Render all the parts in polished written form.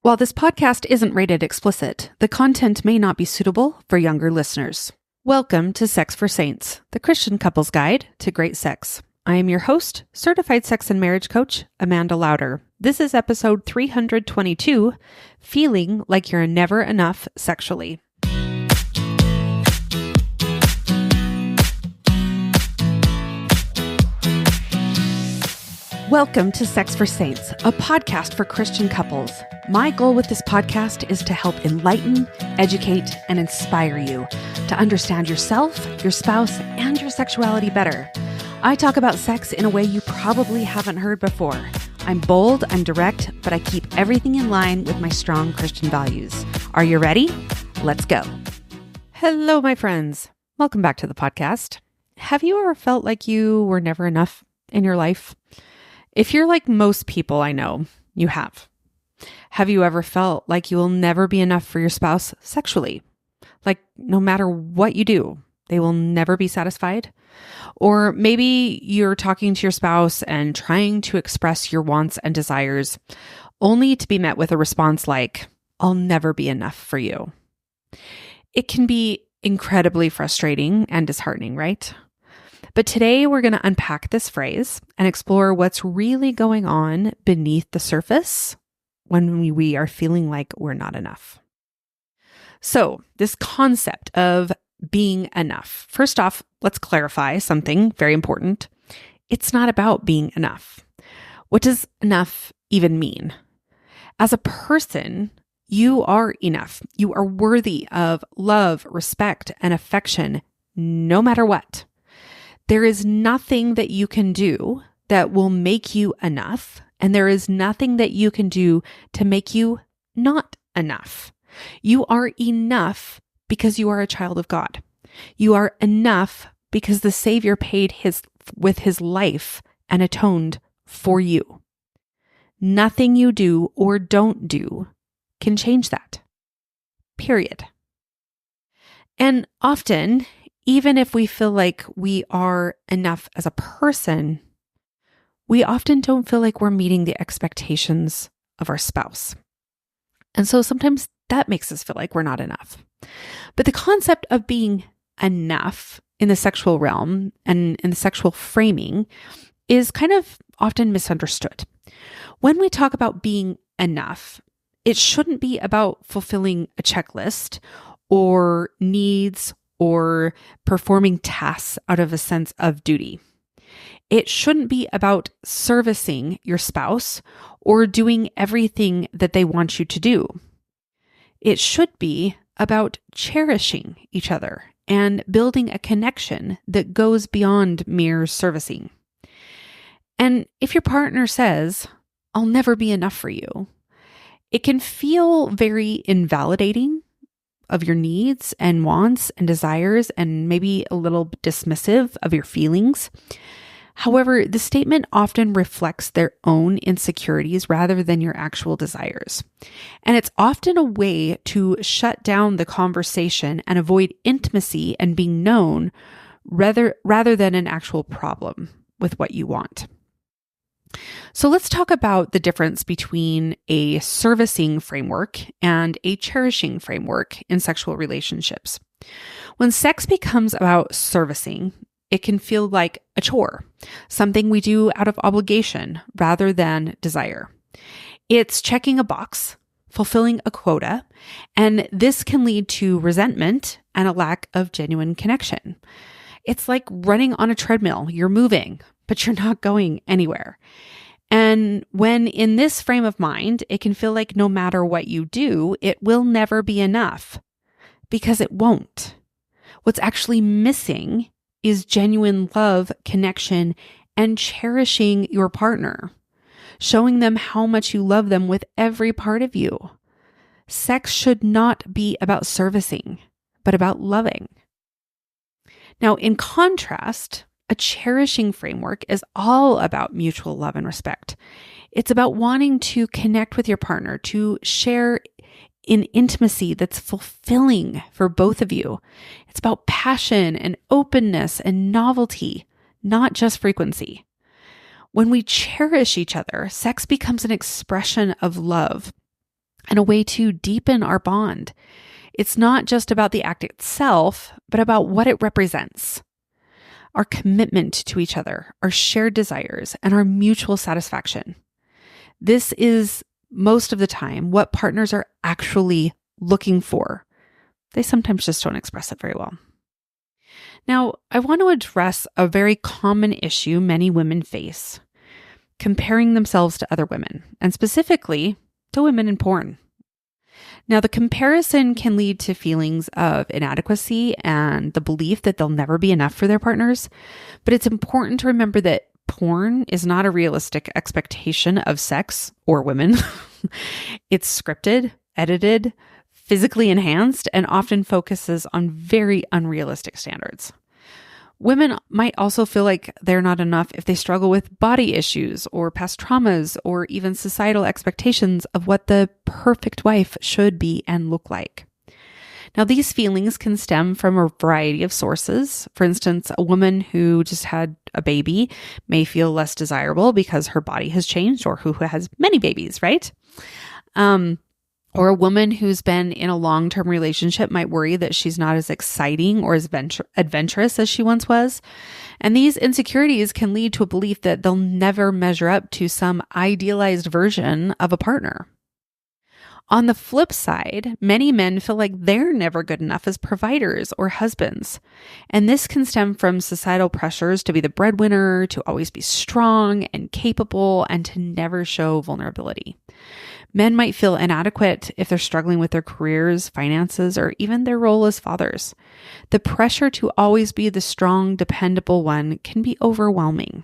While this podcast isn't rated explicit, the content may not be suitable for younger listeners. Welcome to Sex for Saints, the Christian couple's guide to great sex. I am your host, certified sex and marriage coach, Amanda Lauder. This is episode 322, Feeling Like You're Never Enough Sexually. Welcome to Sex for Saints, a podcast for Christian couples. My goal with this podcast is to help enlighten, educate, and inspire you to understand yourself, your spouse, and your sexuality better. I talk about sex in a way you probably haven't heard before. I'm bold, I'm direct, but I keep everything in line with my strong Christian values. Are you ready? Let's go. Hello, my friends. Welcome back to the podcast. Have you ever felt like you were never enough in your life? If you're like most people I know, you have. Have you ever felt like you will never be enough for your spouse sexually? Like no matter what you do, they will never be satisfied? Or maybe you're talking to your spouse and trying to express your wants and desires, only to be met with a response like, "I'll never be enough for you." It can be incredibly frustrating and disheartening, right? But today we're going to unpack this phrase and explore what's really going on beneath the surface when we are feeling like we're not enough. So, this concept of being enough. First off, let's clarify something very important. It's not about being enough. What does enough even mean? As a person, you are enough. You are worthy of love, respect, and affection no matter what. There is nothing that you can do that will make you enough, and there is nothing that you can do to make you not enough. You are enough because you are a child of God. You are enough because the Savior paid with his life and atoned for you. Nothing you do or don't do can change that. Period. And often, even if we feel like we are enough as a person, we often don't feel like we're meeting the expectations of our spouse. And so sometimes that makes us feel like we're not enough. But the concept of being enough in the sexual realm and in the sexual framing is kind of often misunderstood. When we talk about being enough, it shouldn't be about fulfilling a checklist or needs or performing tasks out of a sense of duty. It shouldn't be about servicing your spouse or doing everything that they want you to do. It should be about cherishing each other and building a connection that goes beyond mere servicing. And if your partner says, "I'll never be enough for you," it can feel very invalidating of your needs and wants and desires, and maybe a little dismissive of your feelings. However, the statement often reflects their own insecurities rather than your actual desires. And it's often a way to shut down the conversation and avoid intimacy and being known rather than an actual problem with what you want. So let's talk about the difference between a servicing framework and a cherishing framework in sexual relationships. When sex becomes about servicing, it can feel like a chore, something we do out of obligation rather than desire. It's checking a box, fulfilling a quota, and this can lead to resentment and a lack of genuine connection. It's like running on a treadmill. You're moving, but you're not going anywhere. And when in this frame of mind, it can feel like no matter what you do, it will never be enough, because it won't. What's actually missing is genuine love, connection, and cherishing your partner, showing them how much you love them with every part of you. Sex should not be about servicing, but about loving. Now, in contrast, a cherishing framework is all about mutual love and respect. It's about wanting to connect with your partner, to share in intimacy that's fulfilling for both of you. It's about passion and openness and novelty, not just frequency. When we cherish each other, sex becomes an expression of love and a way to deepen our bond. It's not just about the act itself, but about what it represents. Our commitment to each other, our shared desires, and our mutual satisfaction. This is most of the time what partners are actually looking for. They sometimes just don't express it very well. Now, I want to address a very common issue many women face: comparing themselves to other women, and specifically to women in porn. Now, the comparison can lead to feelings of inadequacy and the belief that they'll never be enough for their partners. But it's important to remember that porn is not a realistic expectation of sex or women. It's scripted, edited, physically enhanced, and often focuses on very unrealistic standards. Women might also feel like they're not enough if they struggle with body issues or past traumas or even societal expectations of what the perfect wife should be and look like. Now, these feelings can stem from a variety of sources. For instance, a woman who just had a baby may feel less desirable because her body has changed, or who has many babies, right? Or a woman who's been in a long-term relationship might worry that she's not as exciting or as adventurous as she once was. And these insecurities can lead to a belief that they'll never measure up to some idealized version of a partner. On the flip side, many men feel like they're never good enough as providers or husbands. And this can stem from societal pressures to be the breadwinner, to always be strong and capable, and to never show vulnerability. Men might feel inadequate if they're struggling with their careers, finances, or even their role as fathers. The pressure to always be the strong, dependable one can be overwhelming.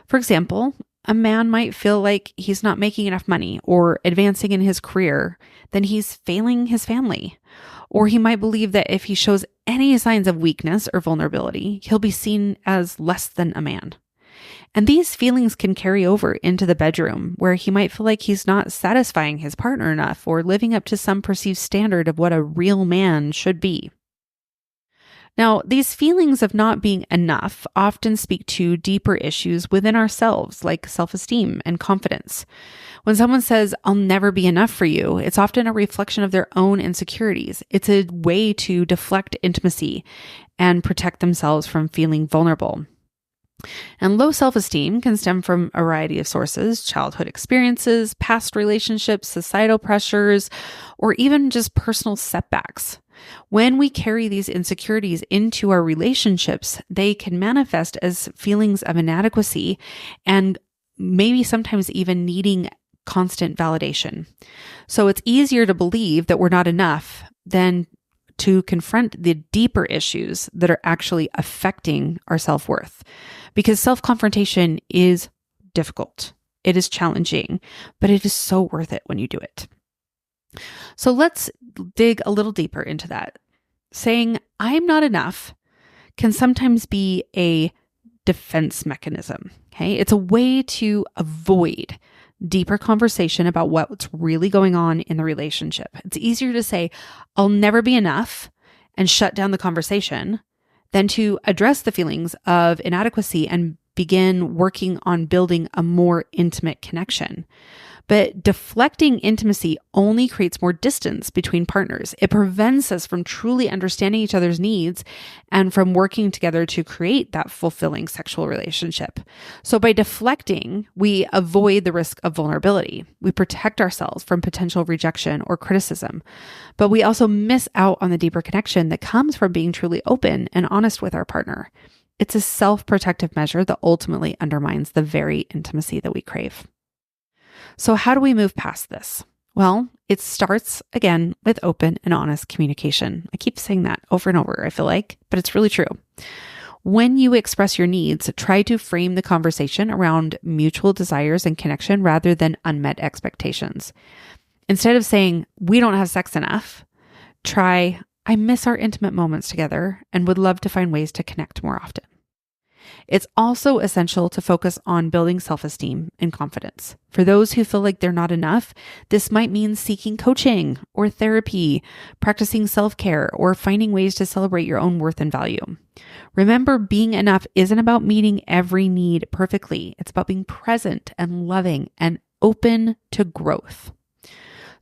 For example, a man might feel like he's not making enough money or advancing in his career, then he's failing his family. Or he might believe that if he shows any signs of weakness or vulnerability, he'll be seen as less than a man. And these feelings can carry over into the bedroom, where he might feel like he's not satisfying his partner enough or living up to some perceived standard of what a real man should be. Now, these feelings of not being enough often speak to deeper issues within ourselves, like self-esteem and confidence. When someone says, "I'll never be enough for you," it's often a reflection of their own insecurities. It's a way to deflect intimacy and protect themselves from feeling vulnerable. And low self-esteem can stem from a variety of sources: childhood experiences, past relationships, societal pressures, or even just personal setbacks. When we carry these insecurities into our relationships, they can manifest as feelings of inadequacy and maybe sometimes even needing constant validation. So it's easier to believe that we're not enough than to confront the deeper issues that are actually affecting our self-worth. Because self-confrontation is difficult. It is challenging, but it is so worth it when you do it. So let's dig a little deeper into that. Saying, "I'm not enough," can sometimes be a defense mechanism. Okay? It's a way to avoid deeper conversation about what's really going on in the relationship. It's easier to say, "I'll never be enough," and shut down the conversation, than to address the feelings of inadequacy and begin working on building a more intimate connection. But deflecting intimacy only creates more distance between partners. It prevents us from truly understanding each other's needs and from working together to create that fulfilling sexual relationship. So by deflecting, we avoid the risk of vulnerability. We protect ourselves from potential rejection or criticism, but we also miss out on the deeper connection that comes from being truly open and honest with our partner. It's a self-protective measure that ultimately undermines the very intimacy that we crave. So how do we move past this? Well, it starts again with open and honest communication. I keep saying that over and over, I feel like, but it's really true. When you express your needs, try to frame the conversation around mutual desires and connection rather than unmet expectations. Instead of saying, "We don't have sex enough," try, "I miss our intimate moments together and would love to find ways to connect more often." It's also essential to focus on building self-esteem and confidence. For those who feel like they're not enough, this might mean seeking coaching or therapy, practicing self-care, or finding ways to celebrate your own worth and value. Remember, being enough isn't about meeting every need perfectly. It's about being present and loving and open to growth.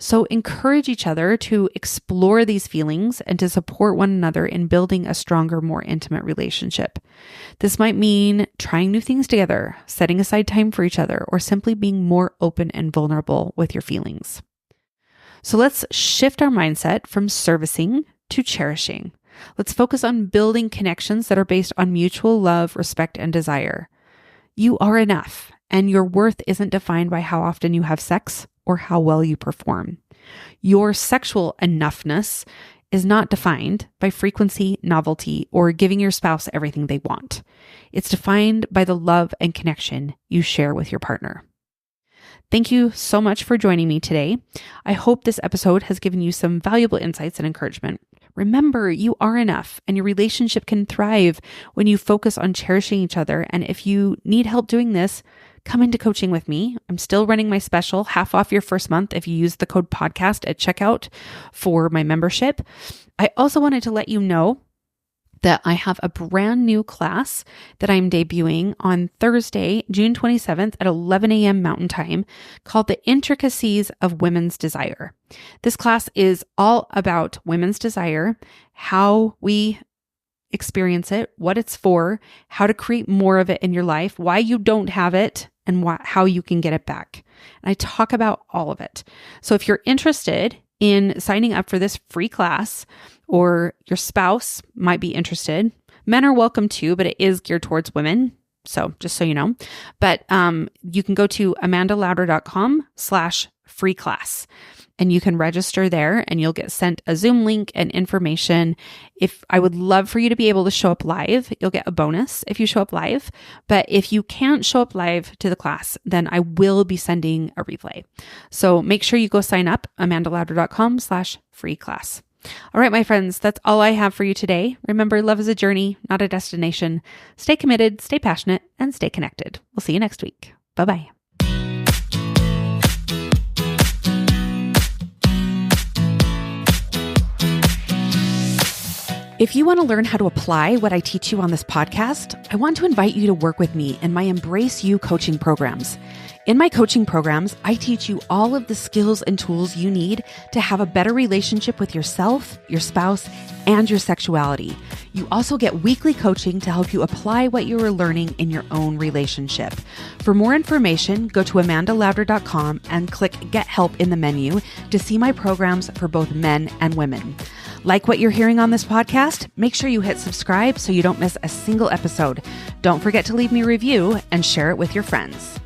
So encourage each other to explore these feelings and to support one another in building a stronger, more intimate relationship. This might mean trying new things together, setting aside time for each other, or simply being more open and vulnerable with your feelings. So let's shift our mindset from servicing to cherishing. Let's focus on building connections that are based on mutual love, respect, and desire. You are enough, and your worth isn't defined by how often you have sex or how well you perform. Your sexual enoughness is not defined by frequency, novelty, or giving your spouse everything they want. It's defined by the love and connection you share with your partner. Thank you so much for joining me today. I hope this episode has given you some valuable insights and encouragement. Remember, you are enough, and your relationship can thrive when you focus on cherishing each other. And if you need help doing this, come into coaching with me. I'm still running my special, half off your first month if you use the code podcast at checkout for my membership. I also wanted to let you know that I have a brand new class that I'm debuting on Thursday, June 27th at 11 a.m. Mountain Time called The Intricacies of Women's Desire. This class is all about women's desire, how we experience it, what it's for, how to create more of it in your life, why you don't have it, and how you can get it back. And I talk about all of it. So if you're interested in signing up for this free class, or your spouse might be interested. Men are welcome too, but it is geared towards women. So just so you know, but you can go to amandalauder.com/free class and you can register there and you'll get sent a Zoom link and information. If I would love for you to be able to show up live, you'll get a bonus if you show up live. But if you can't show up live to the class, then I will be sending a replay. So make sure you go sign up, amandalauder.com/free class. All right, my friends, that's all I have for you today. Remember, love is a journey, not a destination. Stay committed, stay passionate, and stay connected. We'll see you next week. Bye-bye. If you want to learn how to apply what I teach you on this podcast, I want to invite you to work with me in my Embrace You coaching programs. In my coaching programs, I teach you all of the skills and tools you need to have a better relationship with yourself, your spouse, and your sexuality. You also get weekly coaching to help you apply what you are learning in your own relationship. For more information, go to amandalauder.com and click Get Help in the menu to see my programs for both men and women. Like what you're hearing on this podcast? Make sure you hit subscribe so you don't miss a single episode. Don't forget to leave me a review and share it with your friends.